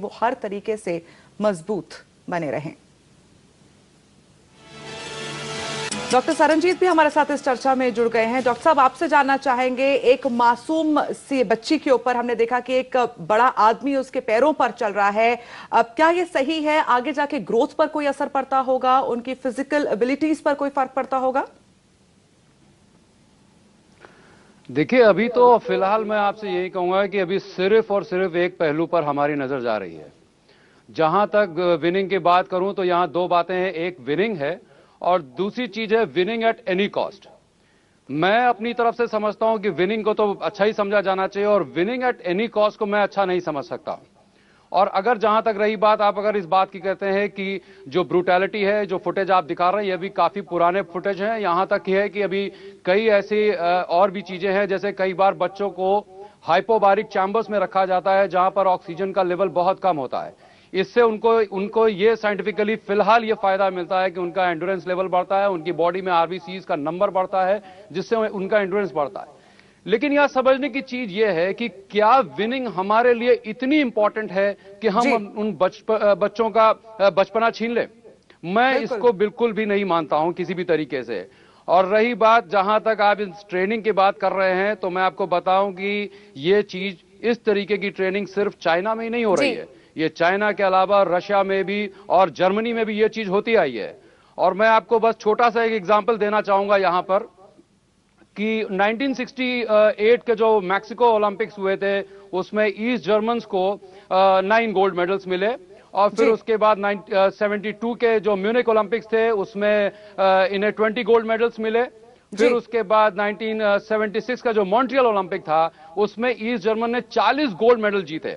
वो हर तरीके से मजबूत बने रहें। डॉक्टर सरनजीत भी हमारे साथ इस चर्चा में जुड़ गए हैं। डॉक्टर साहब, आपसे जानना चाहेंगे, एक मासूम सी बच्ची के ऊपर हमने देखा कि एक बड़ा आदमी उसके पैरों पर चल रहा है। अब क्या ये सही है? आगे जाके ग्रोथ पर कोई असर पड़ता होगा? उनकी फिजिकल एबिलिटीज पर कोई फर्क पड़ता होगा? देखिए, अभी तो फिलहाल मैं आपसे यही कहूंगा कि अभी सिर्फ और सिर्फ एक पहलू पर हमारी नजर जा रही है। जहां तक विनिंग की बात करूं तो यहां दो बातें हैं, एक विनिंग है और दूसरी चीज है विनिंग एट एनी कॉस्ट। मैं अपनी तरफ से समझता हूं कि विनिंग को तो अच्छा ही समझा जाना चाहिए और विनिंग एट एनी कॉस्ट को मैं अच्छा नहीं समझ सकता। और अगर जहां तक रही बात, आप अगर इस बात की कहते हैं कि जो ब्रूटैलिटी है, जो फुटेज आप दिखा रहे हैं, ये भी काफी पुराने फुटेज हैं। यहां तक है कि अभी कई ऐसी और भी चीजें हैं, जैसे कई बार बच्चों को हाइपोबारिक चैम्बर्स में रखा जाता है जहां पर ऑक्सीजन का लेवल बहुत कम होता है। इससे उनको ये साइंटिफिकली फिलहाल ये फायदा मिलता है कि उनका एंड्योरेंस लेवल बढ़ता है, उनकी बॉडी में आरबीसीज का नंबर बढ़ता है, जिससे उनका एंड्योरेंस बढ़ता है। लेकिन यह समझने की चीज यह है कि क्या विनिंग हमारे लिए इतनी इंपॉर्टेंट है कि हम उन बच्चों का बचपना छीन लें? मैं इसको बिल्कुल भी नहीं मानता हूं किसी भी तरीके से। और रही बात, जहां तक आप इस ट्रेनिंग की बात कर रहे हैं, तो मैं आपको बताऊं कि ये चीज, इस तरीके की ट्रेनिंग सिर्फ चाइना में ही नहीं हो रही है। ये चाइना के अलावा रशिया में भी और जर्मनी में भी ये चीज होती आई है। और मैं आपको बस छोटा सा एक एग्जांपल देना चाहूंगा यहां पर कि 1968 के जो मैक्सिको ओलंपिक्स हुए थे, उसमें ईस्ट जर्मन्स को 9 गोल्ड मेडल्स मिले। और फिर उसके बाद 72 के जो म्यूनिक ओलंपिक्स थे, उसमें इन्हें 20 गोल्ड मेडल्स मिले। फिर उसके बाद 1976 का जो मॉन्ट्रियल ओलंपिक था, उसमें ईस्ट जर्मन ने 40 गोल्ड मेडल जीते।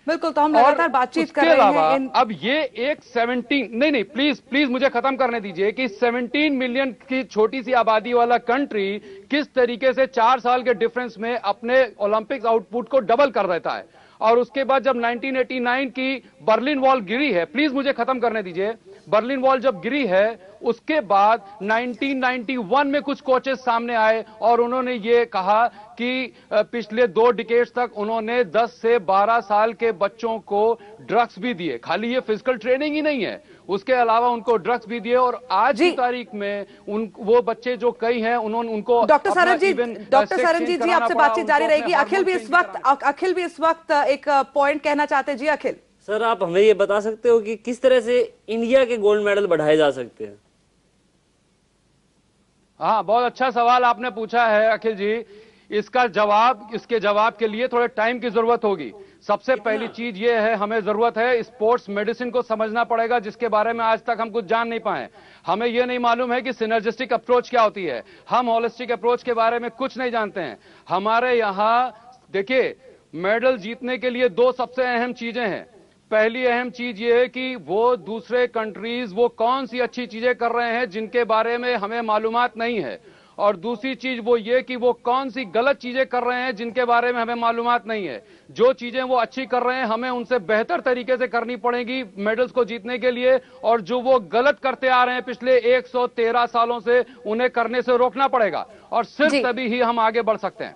बिल्कुल, तो हम लगातार बातचीत कर रहे हैं। अब ये एक 17 नहीं प्लीज मुझे खत्म करने दीजिए कि 17 मिलियन की छोटी सी आबादी वाला कंट्री किस तरीके से 4 साल के डिफरेंस में अपने ओलंपिक्स आउटपुट को डबल कर देता है। और उसके बाद जब 1989 की बर्लिन वॉल गिरी है, प्लीज मुझे खत्म करने दीजिए, बर्लिन वॉल जब गिरी है, उसके बाद 1991 में कुछ कोचेस सामने आए और उन्होंने ये कहा कि पिछले 2 डिकेड्स तक उन्होंने 10 से 12 साल के बच्चों को ड्रग्स भी दिए। खाली ये फिजिकल ट्रेनिंग ही नहीं है, उसके अलावा उनको ड्रग्स भी दिए। और आज की तारीख में वो बच्चे जो कई हैं, उन्होंने उनको डॉक्टर सरनजीत जी, आपसे बातचीत जारी रहेगी। अखिल भी इस वक्त एक पॉइंट कहना चाहते हैं। जी अखिल सर, आप हमें ये बता सकते हो कि किस तरह से इंडिया के गोल्ड मेडल बढ़ाए जा सकते हैं? हाँ, बहुत अच्छा सवाल आपने पूछा है अखिल जी। इसके जवाब के लिए थोड़े टाइम की जरूरत होगी। सबसे पहली चीज ये है, हमें जरूरत है स्पोर्ट्स मेडिसिन को समझना पड़ेगा, जिसके बारे में आज तक हम कुछ जान नहीं पाए। हमें यह नहीं मालूम है कि सिनर्जिस्टिक अप्रोच क्या होती है। हम होलिस्टिक अप्रोच के बारे में कुछ नहीं जानते हैं। हमारे यहां देखिए, मेडल जीतने के लिए 2 सबसे अहम चीजें हैं। पहली अहम चीज ये है कि वो दूसरे कंट्रीज वो कौन सी अच्छी चीजें कर रहे हैं जिनके बारे में हमें मालूमात नहीं है, और दूसरी चीज वो ये कि वो कौन सी गलत चीजें कर रहे हैं जिनके बारे में हमें मालूमात नहीं है। जो चीजें वो अच्छी कर रहे हैं, हमें उनसे बेहतर तरीके से करनी पड़ेगी मेडल्स को जीतने के लिए, और जो वो गलत करते आ रहे हैं पिछले 113 सालों से, उन्हें करने से रोकना पड़ेगा, और सिर्फ तभी ही हम आगे बढ़ सकते हैं।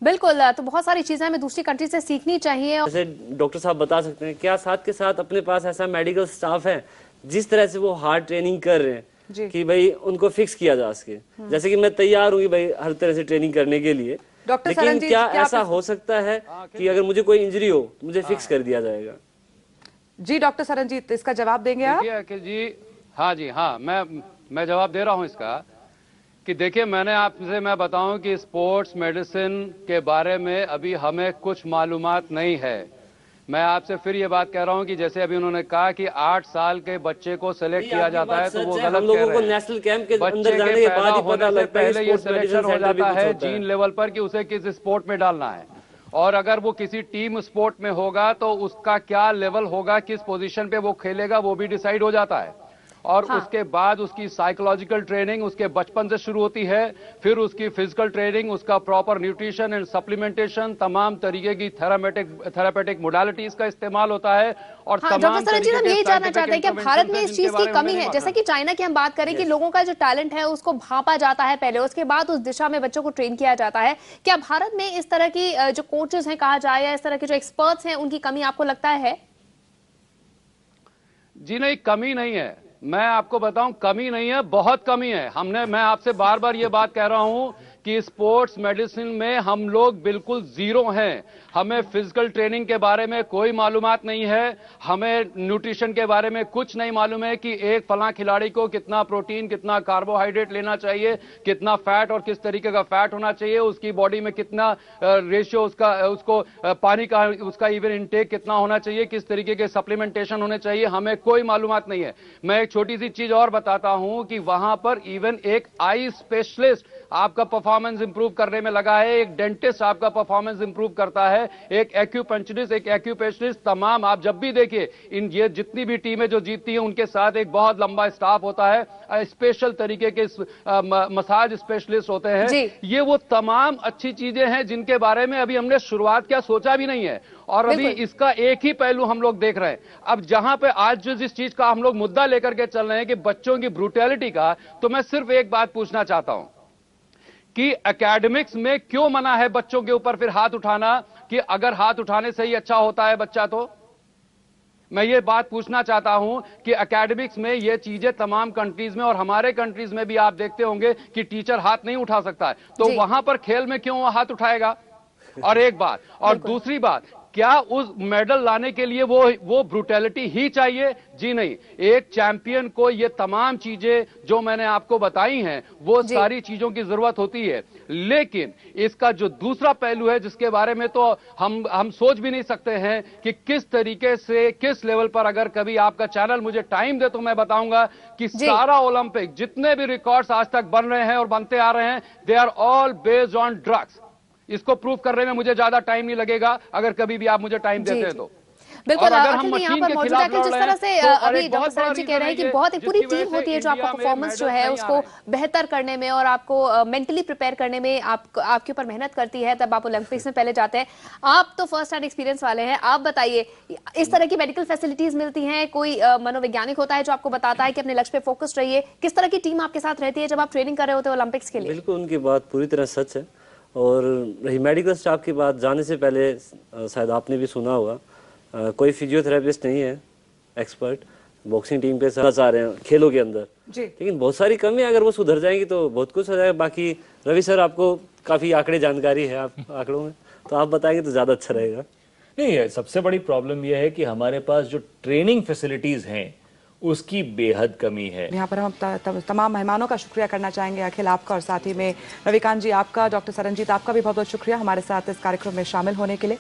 बिल्कुल, तो बहुत सारी चीजें हमें दूसरी कंट्री से सीखनी चाहिए। जैसे डॉक्टर साहब बता सकते हैं, क्या साथ के साथ अपने पास ऐसा मेडिकल स्टाफ है जिस तरह से वो हार्ड ट्रेनिंग कर रहे हैं कि भाई उनको फिक्स किया जा सके? जैसे कि मैं तैयार हूँ भाई हर तरह से ट्रेनिंग करने के लिए, लेकिन क्या ऐसा हो सकता है कि अगर मुझे कोई इंजरी हो तो मुझे फिक्स कर दिया जाएगा? जी डॉक्टर सरनजीत, इसका जवाब देंगे आप? अखिल जी, हाँ जी, हाँ, मैं जवाब दे रहा हूँ इसका कि देखिए, मैं बताऊं कि स्पोर्ट्स मेडिसिन के बारे में अभी हमें कुछ मालूमात नहीं है। मैं आपसे फिर ये बात कह रहा हूं कि जैसे अभी उन्होंने कहा कि 8 साल के बच्चे को सिलेक्ट किया जाता है, तो वो गलत हम लोगों को नेशनल कैंप के अंदर जाने के बाद ही पता लगता है, पहले ये सिलेक्शन हो जाता है जीन लेवल पर कि उसे किस स्पोर्ट में डालना है, और अगर वो किसी टीम स्पोर्ट में होगा तो उसका क्या लेवल होगा, किस पोजीशन पे वो खेलेगा, वो भी डिसाइड हो जाता है। और उसके बाद उसकी साइकोलॉजिकल ट्रेनिंग उसके बचपन से शुरू होती है, फिर उसकी फिजिकल ट्रेनिंग, उसका प्रॉपर न्यूट्रिशन एंड सप्लीमेंटेशन, तमाम तरीके की थेरापेटिक मोडालिटीज का इस्तेमाल होता है। और डॉक्टर सरनजीत, हम यही जानना चाहते हैं कि भारत में इस चीज की कमी है। जैसे कि चाइना की हम बात करें कि लोगों का जो टैलेंट है उसको भांपा जाता है पहले, उसके बाद उस दिशा में बच्चों को ट्रेन किया जाता है। क्या भारत में इस तरह की जो कोचेस हैं कहा जाए, या इस तरह के जो एक्सपर्ट्स हैं, उनकी कमी आपको लगता है? जी नहीं, कमी नहीं है, मैं आपको बताऊं, कमी नहीं है, बहुत कमी है। मैं आपसे बार बार ये बात कह रहा हूं कि स्पोर्ट्स मेडिसिन में हम लोग बिल्कुल जीरो हैं। हमें फिजिकल ट्रेनिंग के बारे में कोई मालूमात नहीं है, हमें न्यूट्रिशन के बारे में कुछ नहीं मालूम है कि एक फलां खिलाड़ी को कितना प्रोटीन, कितना कार्बोहाइड्रेट लेना चाहिए, कितना फैट और किस तरीके का फैट होना चाहिए, उसकी बॉडी में कितना रेशियो उसको पानी का उसका इवन इनटेक कितना होना चाहिए, किस तरीके के सप्लीमेंटेशन होने चाहिए, हमें कोई मालूमात नहीं है। मैं एक छोटी सी चीज और बताता हूं कि वहां पर इवन एक आई स्पेशलिस्ट आपका परफॉर्मेंस इंप्रूव करने में लगा है, एक डेंटिस्ट आपका परफॉर्मेंस इंप्रूव करता है, एक एक्यूपंक्चरिस्ट, एक एक्यूपेशलिस्ट, तमाम आप जब भी देखिए इन ये जितनी भी टीमें जो जीतती हैं उनके साथ एक बहुत लंबा स्टाफ होता है, स्पेशल तरीके के मसाज स्पेशलिस्ट होते हैं। ये वो तमाम अच्छी चीजें हैं जिनके बारे में अभी हमने शुरुआत क्या सोचा भी नहीं है, और अभी इसका एक ही पहलू हम लोग देख रहे हैं। अब जहां पे आज जिस चीज का हम लोग मुद्दा लेकर के चल रहे हैं कि बच्चों की ब्रूटैलिटी का, तो मैं सिर्फ एक बात पूछना चाहता हूं कि एकेडमिक्स में क्यों मना है बच्चों के ऊपर फिर हाथ उठाना, कि अगर हाथ उठाने से ही अच्छा होता है बच्चा, तो मैं ये बात पूछना चाहता हूं कि एकेडमिक्स में ये चीजें तमाम कंट्रीज में और हमारे कंट्रीज में भी आप देखते होंगे कि टीचर हाथ नहीं उठा सकता है, तो वहां पर खेल में क्यों हाथ उठाएगा? और एक बात, और दूसरी बात, क्या उस मेडल लाने के लिए वो ब्रूटैलिटी ही चाहिए? जी नहीं, एक चैंपियन को ये तमाम चीजें जो मैंने आपको बताई हैं वो सारी चीजों की जरूरत होती है। लेकिन इसका जो दूसरा पहलू है जिसके बारे में तो हम सोच भी नहीं सकते हैं कि किस तरीके से, किस लेवल पर, अगर कभी आपका चैनल मुझे टाइम दे तो मैं बताऊंगा कि सारा ओलंपिक जितने भी रिकॉर्ड्स आज तक बन रहे हैं और बनते आ रहे हैं, they are all based on drugs. इसको प्रूव करने में मुझे ज्यादा टाइम नहीं लगेगा, अगर कभी भी आप मुझे टाइम देते हैं तो। बिल्कुल, अगर हम यहाँ पर मौजूद है कि जिस तरह से अभी डॉक्टर सरन जी कह रहे हैं कि बहुत एक पूरी टीम होती है जो आपका परफॉर्मेंस जो है उसको बेहतर करने में और आपको मेंटली प्रिपेयर करने में आपके ऊपर मेहनत करती है, तब आप ओलंपिक्स में पहले जाते हैं। आप तो फर्स्ट हैंड एक्सपीरियंस वाले हैं, आप बताइए, इस तरह की मेडिकल फैसिलिटीज मिलती हैं? कोई मनोवैज्ञानिक होता है जो आपको बताता है कि अपने लक्ष्य पे फोकस रहिए? किस तरह की टीम आपके साथ रहती है जब आप ट्रेनिंग कर रहे होते हैं ओलंपिक्स के लिए? बिल्कुल, उनकी बात पूरी तरह सच है। और रही मेडिकल स्टाफ की बात, जाने से पहले शायद आपने भी सुना होगा, कोई फिजियोथेरेपिस्ट नहीं है एक्सपर्ट, बॉक्सिंग टीम पे साथ आ रहे हैं खेलों के अंदर जी। लेकिन बहुत सारी कमियां अगर वो सुधर जाएंगी तो बहुत कुछ हो जाएगा। बाकी रवि सर, आपको काफी आंकड़े जानकारी है आप आंकड़ों में, तो आप बताएंगे तो ज्यादा अच्छा रहेगा। नहीं, सबसे बड़ी प्रॉब्लम यह है कि हमारे पास जो ट्रेनिंग फैसिलिटीज हैं उसकी बेहद कमी है। यहाँ पर हम तमाम मेहमानों का शुक्रिया करना चाहेंगे, अखिल आपका और साथ ही में रविकांत जी आपका, डॉक्टर सरनजीत आपका भी बहुत बहुत शुक्रिया हमारे साथ इस कार्यक्रम में शामिल होने के लिए।